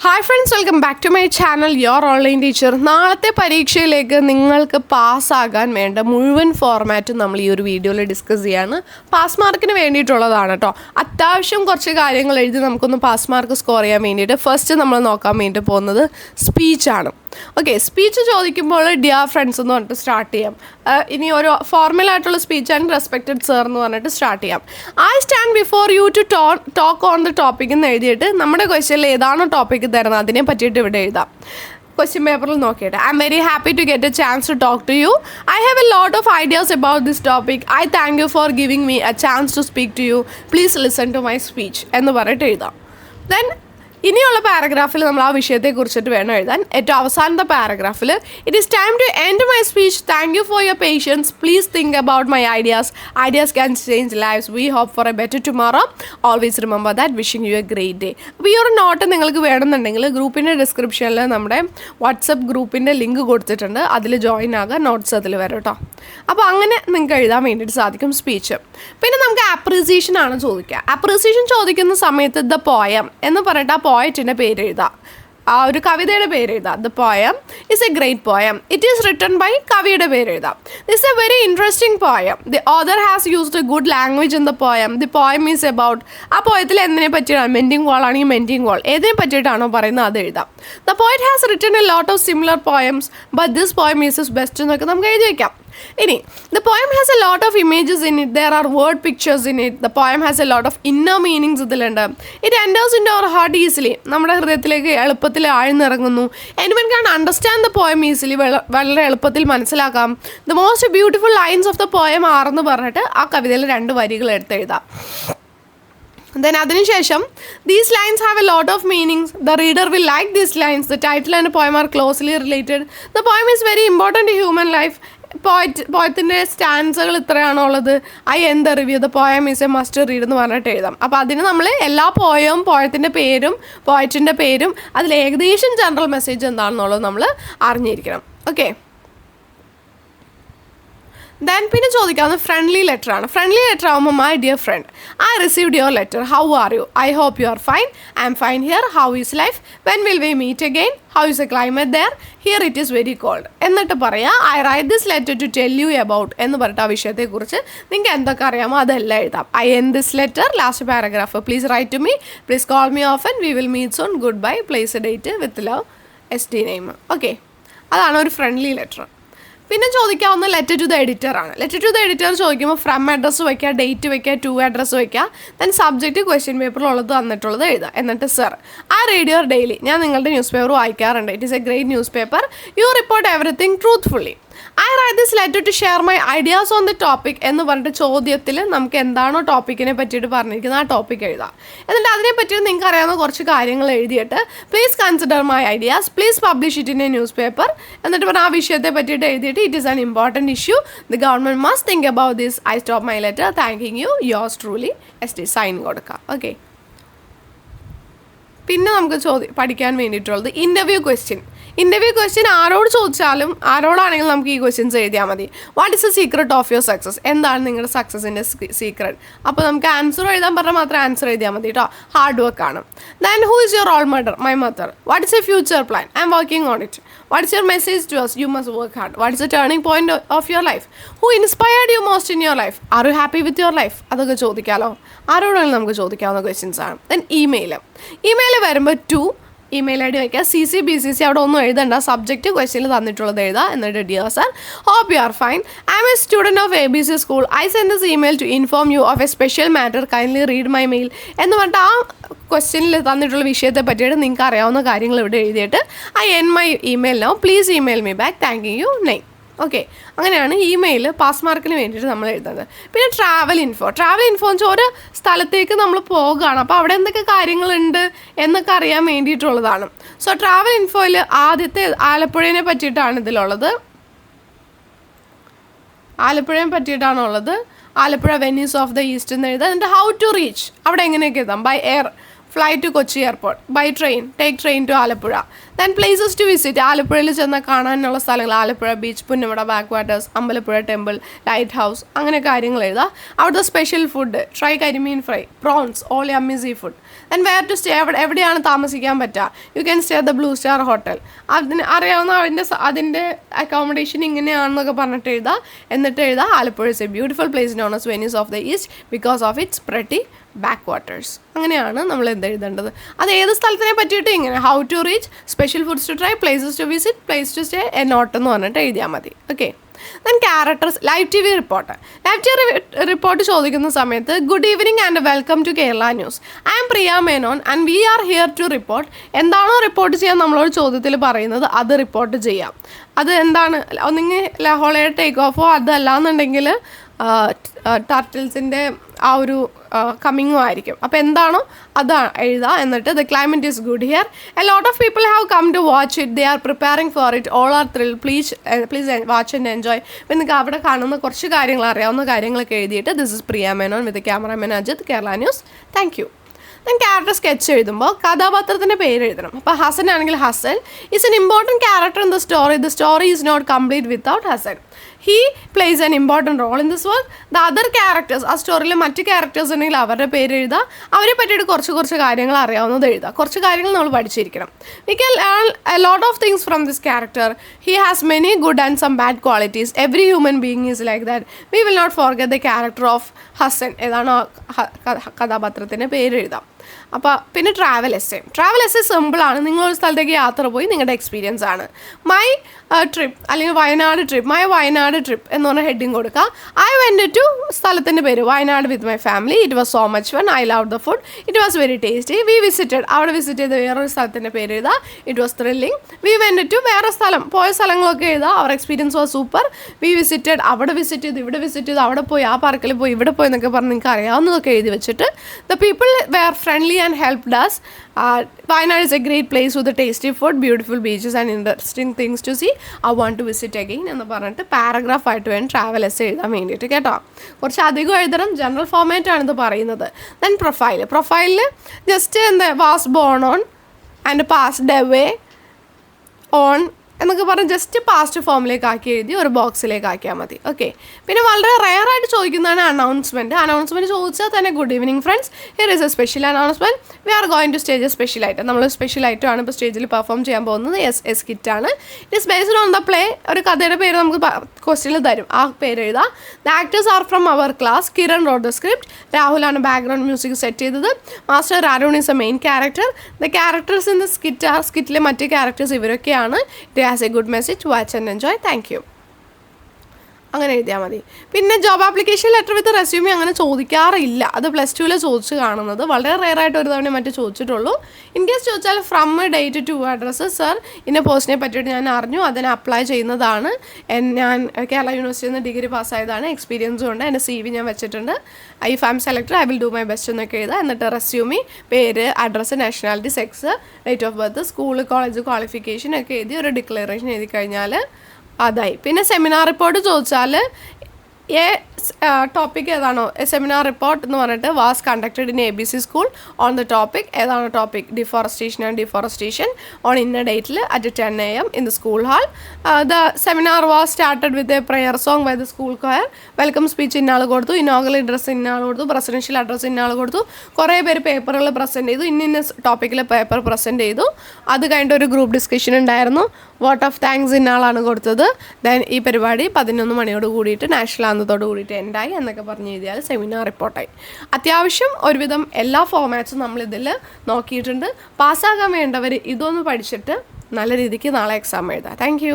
Hi friends, welcome back to my channel, your online teacher. നാളത്തെ പരീക്ഷയിലേക്ക് നിങ്ങൾക്ക് പാസ്സാകാൻ വേണ്ട മുഴുവൻ ഫോർമാറ്റും നമ്മൾ ഈ ഒരു വീഡിയോയിൽ ഡിസ്കസ് ചെയ്യാണ്. പാസ് മാർക്കിന് വേണ്ടിയിട്ടുള്ളതാണ് കേട്ടോ. അത്യാവശ്യം കുറച്ച് കാര്യങ്ങൾ എഴുതി നമുക്കൊന്ന് പാസ് മാർക്ക് സ്കോർ ചെയ്യാൻ വേണ്ടിയിട്ട് ഫസ്റ്റ് നമ്മൾ നോക്കാൻ വേണ്ടി പോകുന്നത് സ്പീച്ചാണ്. ഓക്കെ, സ്പീച്ച് ചോദിക്കുമ്പോൾ ഡിയർ ഫ്രണ്ട്സ് എന്ന് പറഞ്ഞിട്ട് സ്റ്റാർട്ട് ചെയ്യാം. ഇനി ഒരു ഫോർമലായിട്ടുള്ള സ്പീച്ചാണ് റെസ്പെക്റ്റഡ് സർ എന്ന് പറഞ്ഞിട്ട് സ്റ്റാർട്ട് ചെയ്യാം. I stand before you to talk on the topic എന്ന് എഴുതിയിട്ട് നമ്മുടെ ക്വസ്റ്റ്യനിൽ ഏതാണോ ടോപ്പിക്ക് തരുന്നത് അതിനെ പറ്റിയിട്ട് ഇവിടെ എഴുതാം. ക്വസ്റ്റ്യൻ പേപ്പറിൽ നോക്കിയിട്ട് I'm very happy to get a chance to talk to you. I have a lot of ideas about this topic. I thank you for giving me a chance to speak to you. Please listen to my speech എന്ന് പറഞ്ഞിട്ട് എഴുതാം. Then ഇനിയുള്ള പാരഗ്രാഫിൽ നമ്മൾ ആ വിഷയത്തെക്കുറിച്ചിട്ട് വേണം എഴുതാൻ. ഏറ്റവും അവസാനത്തെ പാരഗ്രാഫിൽ it is time to end my speech. Thank you for your patience. Please think about my ideas can change lives. We hope for a better tomorrow. Always remember that. Wishing you a great day. അപ്പോൾ ഈ ഒരു not നിങ്ങൾക്ക് വേണമെന്നുണ്ടെങ്കിൽ ഗ്രൂപ്പിൻ്റെ ഡിസ്ക്രിപ്ഷനിൽ നമ്മുടെ WhatsApp ഗ്രൂപ്പിൻ്റെ link കൊടുത്തിട്ടുണ്ട്. അതിൽ ജോയിൻ ആകുക. നോട്ട്സ് അതിൽ വരും കേട്ടോ. അപ്പോൾ അങ്ങനെ നിങ്ങൾക്ക് എഴുതാൻ വേണ്ടിയിട്ട് സാധിക്കും സ്പീച്ച്. പിന്നെ നമുക്ക് അപ്രീസിയേഷൻ ആണ് ചോദിക്കുക. അപ്രീസിയേഷൻ ചോദിക്കുന്ന സമയത്ത് ദ പോയം എന്ന് പറഞ്ഞിട്ട് ആ പോയറ്റിൻ്റെ പേര് എഴുതാം. ആ ഒരു കവിതയുടെ പേര് എഴുതാം. The poem is a great poem. It is written by കവിയുടെ പേര് എഴുതാം. This a very interesting poem. The author has used a good language in the poem. The poem is about. ആ പോയത്തിൽ എന്തിനെ പറ്റിയാണ്? മെൻഡിങ് വാൾ ആണെങ്കിൽ മെൻഡിങ് വാൾ ഏതിനെ പറ്റിയിട്ടാണോ പറയുന്നത് അത് എഴുതാം. The poet has written A lot of similar poems but this poem is is best എന്നൊക്കെ നമുക്ക് എഴുതി വയ്ക്കാം. ഇനി the poem has a lot of images in it. There are word pictures in it. The poem has a lot of inner meanings ഇതിലുണ്ട്. It enters into our heart easily. നമ്മുടെ ഹൃദയത്തിലേക്ക് എളുപ്പത്തിൽ ആഴ്ന്നിറങ്ങുന്നു. Anyone can understand the poem easily. വളരെ എളുപ്പത്തിൽ മനസ്സിലാക്കാം. The most beautiful lines of the poem are എന്ന് പറഞ്ഞിട്ട് ആ കവിതയിൽ 2 വരികൾ എടുത്തെഴുതാം. Then അതിനുശേഷം these lines have a lot of meanings. The reader will like these lines. The title and the poem are closely related. The poem is very important to human life. പോയത്തിൻ്റെ സ്റ്റാൻസുകൾ ഇത്രയാണോ ഉള്ളത്. I N the review. The poem is A must read എന്ന് പറഞ്ഞിട്ട് എഴുതാം. അപ്പോൾ അതിന് നമ്മൾ എല്ലാ പോയത്തിൻ്റെ പേരും പോയറ്റിൻ്റെ പേരും അതിൽ ഏകദേശം ജനറൽ മെസ്സേജ് എന്താണെന്നുള്ളത് നമ്മൾ അറിഞ്ഞിരിക്കണം. ഓക്കെ, ദെൻ പിന്നെ ചോദിക്കാവുന്ന ഫ്രണ്ട്ലി ലെറ്റർ ആണ്. ഫ്രണ്ട്ലി ലെറ്റർ ആകുമ്പോൾ my dear friend, I received your letter. How are you? I hope you are fine. I'm fine here. How is life? When will we meet again? How is a climate there? Here it is very cold. എന്നിട്ട് പറയാം I write this letter to tell you about എന്ന് പറഞ്ഞിട്ട് ആ വിഷയത്തെക്കുറിച്ച് നിങ്ങൾക്ക് എന്തൊക്കെ അറിയാമോ അതെല്ലാം എഴുതാം. I end this letter. Last paragraph. Please write to me. Please call me often. We will meet soon. Good bye. Place a date with love. ST name. Okay, അതാണ് ഒരു ഫ്രണ്ട്ലി ലെറ്റർ. പിന്നെ ചോദിക്കാവുന്ന ലെറ്റർ ടു ദ എഡിറ്റർ ആണ്. Letter to the editor ചോദിക്കുമ്പോൾ from address വയ്ക്കുക, date വയ്ക്കുക, to address വയ്ക്കുക. Then subject question പേപ്പറിലുള്ളത് തന്നിട്ടുള്ളത് എഴുതുക. എന്നിട്ട് sir, I read your daily. ഞാൻ നിങ്ങളുടെ ന്യൂസ് പേപ്പർ വായിക്കാറുണ്ട്. It is a great news paper. You report everything truthfully. I write this letter to share my ideas on the topic എന്ന് പറഞ്ഞിട്ട് ചോദ്യത്തിൽ നമുക്ക് എന്താണോ ടോപ്പിക്കിനെ പറ്റിയിട്ട് പറഞ്ഞിരിക്കുന്നത് ആ ടോപ്പിക് എഴുതാം. എന്നിട്ട് അതിനെ പറ്റിയിട്ട് നിങ്ങൾക്ക് അറിയാവുന്ന കുറച്ച് കാര്യങ്ങൾ എഴുതിയിട്ട് please consider my ideas. Please publish it in a newspaper. എന്നിട്ട് പറഞ്ഞാൽ ആ വിഷയത്തെ പറ്റിയിട്ട് എഴുതിയിട്ട് it is an important issue. The government must think about this. I stop my letter. Thanking you. Yours truly ST. Sign കൊടുക്കാം. Okay, പിന്നെ നമുക്ക് പഠിക്കാൻ വേണ്ടിയിട്ടുള്ളത് ഇൻ്റർവ്യൂ ക്വസ്റ്റ്യൻ. ഇൻ്റർവ്യൂ ക്വസ്റ്റ്യൻ ആരോട് ചോദിച്ചാലും ആരോടാണെങ്കിലും നമുക്ക് ഈ ക്വസ്റ്റ്യൻസ് എഴുതിയാൽ മതി. What is the secret of your success? എന്താണ് നിങ്ങളുടെ സക്സസിൻ്റെ സീക്രട്ട്? അപ്പോൾ നമുക്ക് ആൻസർ എഴുതാൻ പറഞ്ഞാൽ മാത്രം ആൻസർ എഴുതിയാൽ മതി കേട്ടോ. ഹാർഡ് വർക്ക് ആണ്. Then who is your role model? My mother. What is a future plan? I'm working on it. What is your message to us? You must work hard. What is a turning point of your life? Who inspired you most in your life? Are you happy with your life? അതൊക്കെ ചോദിക്കാമല്ലോ. ആരോടാണെങ്കിലും നമുക്ക് ചോദിക്കാവുന്ന questions ആണ്. Then email വരുമ്പോൾ to email ID വയ്ക്കുക. CC BCC അവിടെ ഒന്നും എഴുതണ്ട. സബ്ജക്റ്റ് ക്വസ്റ്റ്യനിൽ തന്നിട്ടുള്ളത് എഴുതാം. എന്നിട്ട് dear sir, hope you are fine. I'm a student of ABC school. I send this email to inform you of a special matter. Kindly read my mail എന്ന് പറഞ്ഞിട്ട് ആ ക്വസ്റ്റ്യനിൽ തന്നിട്ടുള്ള വിഷയത്തെ പറ്റിയിട്ട് നിങ്ങൾക്ക് അറിയാവുന്ന കാര്യങ്ങൾ ഇവിടെ എഴുതിയിട്ട് I N my email now. Please email me back. Thanking U. Name. Okay, അങ്ങനെയാണ് ഇമെയിൽ പാസ് മാർക്കിന് വേണ്ടിയിട്ട് നമ്മൾ എഴുതുന്നത്. പിന്നെ ട്രാവൽ ഇൻഫോ എന്ന് വെച്ചാൽ ഒരു സ്ഥലത്തേക്ക് നമ്മൾ പോകുകയാണ്. അപ്പോൾ അവിടെ എന്തൊക്കെ കാര്യങ്ങളുണ്ട് എന്നൊക്കെ അറിയാൻ വേണ്ടിയിട്ടുള്ളതാണ്. സോ ട്രാവൽ ഇൻഫോയിൽ ആദ്യത്തെ ആലപ്പുഴയെ പറ്റിയിട്ടാണ് ഇതിലുള്ളത്. Alappuzha Venice of the east എന്ന് എഴുതാം. എന്നിട്ട് ഹൗ ടു റീച്ച് അവിടെ എങ്ങനെയൊക്കെ എഴുതാം. By air, flight to Kochi airport, by train, take train to Alappuzha. Then places to visit. ആലപ്പുഴയിൽ ചെന്നാൽ കാണാനുള്ള സ്ഥലങ്ങൾ Alappuzha beach, Punnamada backwaters, Ambalappuzha temple, lighthouse, അങ്ങനെ കാര്യങ്ങൾ എഴുതാം. അവിടുത്തെ special food, try karimeen fry, prawns, all yummy seafood. And where to stay, എവിടെയാണ് താമസിക്കാൻ പറ്റുക. You can stay the blue star hotel. അതിന് അറിയാവുന്ന അതിൻ്റെ അക്കോമഡേഷൻ ഇങ്ങനെയാണെന്നൊക്കെ പറഞ്ഞിട്ട് എഴുതാം. എന്നിട്ട് എഴുതാം Alappuzha is a beautiful place known as Venice of the east because of its pretty backwaters. അങ്ങനെയാണ് നമ്മൾ എഴുതേണ്ടത്. അത് ഏത് സ്ഥലത്തിനെ പറ്റിയിട്ട് ഇങ്ങനെ how to reach, special foods to try, places to visit, place to stay, a note എന്ന് പറഞ്ഞിട്ട് എഴുതിയാൽ മതി. Okay. Then characters. Live T V report. Live T V report ചോദിക്കുന്ന സമയത്ത് good evening and welcome to Kerala news. I'm Priya Menon and we are here to report. എന്താണോ report ചെയ്യാൻ നമ്മളോട് ചോദ്യത്തിൽ പറയുന്നത് അത് റിപ്പോർട്ട് ചെയ്യാം. അത് എന്താണ്, ഒന്നെങ്കിൽ ഹോളിഡേ ടേക്ക് ഓഫോ, അതല്ലാന്നുണ്ടെങ്കിൽ ടർട്ടിൽസിൻ്റെ ആ ഒരു കമ്മിങ്ങും ആയിരിക്കും. അപ്പോൾ എന്താണോ അത് എഴുതുക. എന്നിട്ട് the climate is good here, a lot of people have come to watch it, they are preparing for it, all are thrill, please watch and enjoy. അപ്പോൾ നിങ്ങൾക്ക് അവിടെ കാണുന്ന കുറച്ച് കാര്യങ്ങൾ, അറിയാവുന്ന കാര്യങ്ങളൊക്കെ എഴുതിയിട്ട് this is Priya Menon with cameraman Ajith, Kerala news. Thank you. Then character sketch എഴുതുമ്പോൾ കഥാപാത്രത്തിൻ്റെ പേര് എഴുതണം. അപ്പോൾ ഹസൻ ആണെങ്കിൽ Hasan is an important character in the story is not complete without Hasan. He plays an important role in this work. The other characters, ആ സ്റ്റോറിയിലെ മറ്റ് characters ഉണ്ടെങ്കിൽ അവരുടെ പേര് എഴുതുക. അവരെ പറ്റിയിട്ട് കുറച്ച് കാര്യങ്ങൾ അറിയാവുന്നത് എഴുതുക. കുറച്ച് കാര്യങ്ങൾ നമ്മൾ പഠിച്ചിരിക്കണം. We can learn a lot of things from this character. He has many good and some bad qualities. Every human being is like that. We will not forget the character of Hasan. ഏതാണോ കഥാപാത്രത്തിൻ്റെ പേര് എഴുതാം. അപ്പോൾ പിന്നെ travel essay സിമ്പിളാണ്. നിങ്ങളൊരു സ്ഥലത്തേക്ക് യാത്ര പോയി നിങ്ങളുടെ എക്സ്പീരിയൻസ് ആണ്. മൈ ട്രിപ്പ് അല്ലെങ്കിൽ Wayanad trip, my Wayanad trip എന്ന് പറഞ്ഞ ഹെഡിങ് കൊടുക്കുക. ഐ വെൻറ്റ് ടു സ്ഥലത്തിൻ്റെ പേര് Wayanad with my family. It was so much fun. I love the food. It was very tasty. We visited, അവിടെ വിസിറ്റ് ചെയ്ത വേറൊരു സ്ഥലത്തിൻ്റെ പേര് എഴുതുക. It was thrilling. We went to വേറെ സ്ഥലം, പോയ സ്ഥലങ്ങളൊക്കെ എഴുതുക. Our experience was super. We visited, അവിടെ വിസിറ്റ് ചെയ്തു, ഇവിടെ വിസിറ്റ് ചെയ്തു, അവിടെ പോയി, ആ പാർക്കിൽ പോയി, ഇവിടെ പോയി എന്നൊക്കെ പറഞ്ഞ് നിങ്ങൾക്ക് അറിയാവുന്നതൊക്കെ എഴുതി വെച്ചിട്ട് the people were friendly and helped us. Wayanad is a great place with the tasty food, beautiful beaches and interesting things to see. I want to visit again എന്ന് പറഞ്ഞിട്ട് പാരഗ്രാഫ് ആയിട്ട് വേണം ട്രാവൽ എസ്സേ എഴുതാൻ വേണ്ടിയിട്ട് കേട്ടോ. കുറച്ച് അധികം എഴുതണം. ജനറൽ ഫോർമാറ്റ് ആണ് ഇത് പറയുന്നത്. ദെൻ പ്രൊഫൈലിൽ just was born on and passed away on എന്നൊക്കെ പറഞ്ഞ് ജസ്റ്റ് പാസ്റ്റ് ഫോമിലേക്ക് ആക്കി എഴുതി ഒരു ബോക്സിലേക്ക് ആക്കിയാൽ മതി. ഓക്കെ. പിന്നെ വളരെ റെയറായിട്ട് ചോദിക്കുന്നതാണ് അനൗൺസ്മെൻറ്റ് ചോദിച്ചാൽ തന്നെ good evening friends, here is a special announcement, we are going to stage special item. നമ്മൾ സ്പെഷ്യൽ ഐറ്റം ആണ് ഇപ്പോൾ സ്റ്റേജിൽ പെർഫോം ചെയ്യാൻ പോകുന്നത്. എസ് കിറ്റാണ്. It is based on the play. ഒരു കഥയുടെ പേര് നമുക്ക് ക്വസ്റ്റ്യനിൽ തരും, ആ പേര് എഴുതാം. The actors are from our class. Kiran wrote the script. രാഹുലാണ് ബാക്ക്ഗ്രൗണ്ട് മ്യൂസിക് സെറ്റ് ചെയ്തത്. Master Arun is a main character. The characters in the സ്കിറ്റിലെ മറ്റ് ക്യാരക്ടേഴ്സ് ഇവരൊക്കെയാണ്. has a good message, watch and enjoy, thank you. അങ്ങനെ എഴുതിയാൽ മതി. പിന്നെ job application letter വിത്ത് resume അങ്ങനെ ചോദിക്കാറില്ല. അത് +2 ചോദിച്ച് കാണുന്നത്. വളരെ റെയറായിട്ട് ഒരു തവണ മറ്റേ ചോദിച്ചിട്ടുള്ളൂ. ഇൻ കേസ് ചോദിച്ചാൽ from date to address, sir ഇന്ന പോസ്റ്റിനെ പറ്റിയിട്ട് ഞാൻ അറിഞ്ഞു, അതിനെ അപ്ലൈ ചെയ്യുന്നതാണ്, ഞാൻ കേരള യൂണിവേഴ്സിറ്റിയിൽ നിന്ന് ഡിഗ്രി പാസ്സായതാണ്, എക്സ്പീരിയൻസും ഉണ്ട്, എൻ്റെ CV ഞാൻ വെച്ചിട്ടുണ്ട്, if I am selected I will do my best എന്നൊക്കെ എഴുതുക. എന്നിട്ട് റെസ്യൂമി, പേര്, address, nationality, sex, date of birth, school college qualification ഒക്കെ എഴുതി ഒരു ഡിക്ലറേഷൻ എഴുതി കഴിഞ്ഞാൽ അതായി. പിന്നെ സെമിനാർ റിപ്പോർട്ട് ചോദിച്ചാൽ ടോപ്പിക് ഏതാണോ, സെമിനാർ റിപ്പോർട്ട് എന്ന് പറഞ്ഞിട്ട് was conducted in ABC school on the topic, ഏതാണോ ടോപ്പിക്, ഡിഫോറസ്റ്റേഷൻ ഓൺ ഇന്ന ഡേറ്റിൽ at 10 AM in the school hall. The seminar was started with a prayer song by the school choir. Welcome speech ഇന്നാൾ കൊടുത്തു, ഇനോഗൽ address ഇന്നാൾ കൊടുത്തു, presidential address ഇന്നാൾ കൊടുത്തു. കുറേ പേര് പേപ്പറുകൾ പ്രസൻറ്റ് ചെയ്തു, ഇന്ന ടോപ്പിക്കിൽ പേപ്പർ പ്രസൻറ്റ് ചെയ്തു. അത് കഴിഞ്ഞിട്ട് ഒരു ഗ്രൂപ്പ് ഡിസ്കഷൻ ഉണ്ടായിരുന്നു. വോട്ട് ഓഫ് താങ്ക്സ് ഇന്നാളാണ് കൊടുത്തത്. ദെൻ ഈ പരിപാടി 11 മണിയോട് കൂടിയിട്ട് നാഷണൽ ആന്തത്തോട് കൂടിയിട്ട് എൻഡായി എന്നൊക്കെ പറഞ്ഞ് എഴുതിയാൽ സെമിനാർ റിപ്പോർട്ടായി. അത്യാവശ്യം ഒരുവിധം എല്ലാ ഫോമാറ്റ്സും നമ്മളിതിൽ നോക്കിയിട്ടുണ്ട്. പാസ്സാകാൻ വേണ്ടവർ ഇതൊന്ന് പഠിച്ചിട്ട് നല്ല രീതിക്ക് നാളെ എക്സാം എഴുതാം. താങ്ക്